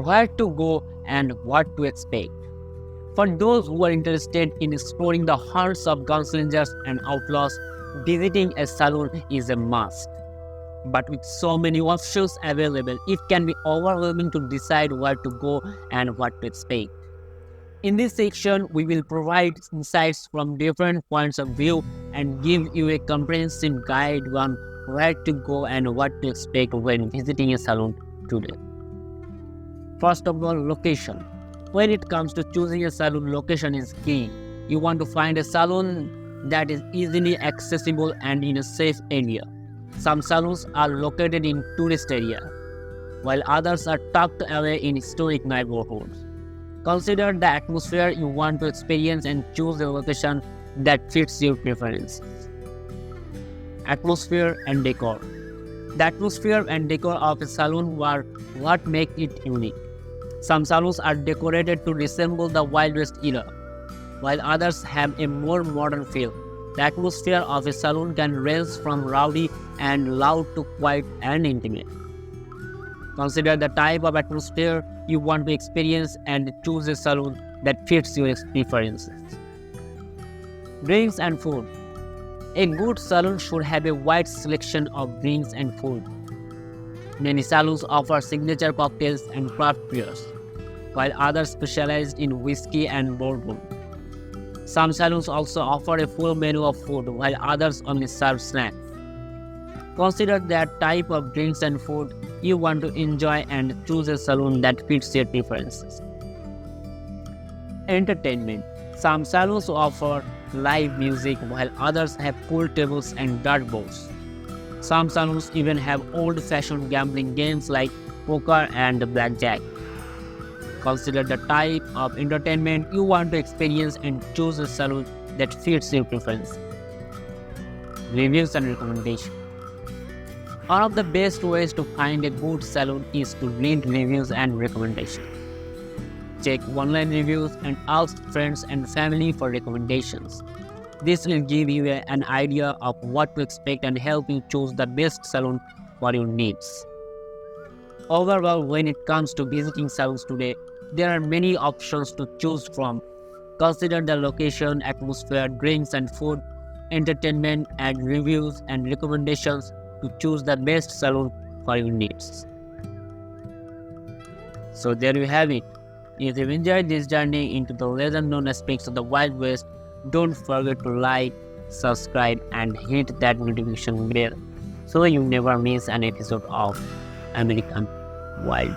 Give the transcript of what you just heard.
where to go and what to expect. For those who are interested in exploring the hearts of gunslingers and outlaws, visiting a saloon is a must. But with so many options available, it can be overwhelming to decide where to go and what to expect. In this section, we will provide insights from different points of view and give you a comprehensive guide on where to go and what to expect when visiting a saloon today. First of all, location. When it comes to choosing a saloon, location is key. You want to find a saloon that is easily accessible and in a safe area. Some saloons are located in tourist areas, while others are tucked away in historic neighborhoods. Consider the atmosphere you want to experience and choose a location that fits your preferences. Atmosphere and decor. The atmosphere and decor of a saloon are what make it unique. Some saloons are decorated to resemble the Wild West era, while others have a more modern feel. The atmosphere of a saloon can range from rowdy and loud to quiet and intimate. Consider the type of atmosphere you want to experience and choose a saloon that fits your preferences. Drinks and food. A good saloon should have a wide selection of drinks and food. Many saloons offer signature cocktails and craft beers, while others specialize in whiskey and bourbon. Some saloons also offer a full menu of food, while others only serve snacks. Consider the type of drinks and food you want to enjoy and choose a saloon that fits your preferences. Entertainment. Some saloons offer live music, while others have pool tables and dartboards. Some saloons even have old-fashioned gambling games like poker and blackjack. Consider the type of entertainment you want to experience and choose a saloon that fits your preference. Reviews and recommendations. One of the best ways to find a good saloon is to read reviews and recommendations. Check online reviews and ask friends and family for recommendations. This will give you an idea of what to expect and help you choose the best saloon for your needs. Overall, when it comes to visiting saloons today, there are many options to choose from. Consider the location, atmosphere, drinks and food, entertainment, and reviews and recommendations to choose the best saloon for your needs. So there you have it. If you enjoyed this journey into the lesser-known aspects of the Wild West, don't forget to like, subscribe, and hit that notification bell so you never miss an episode of American Wild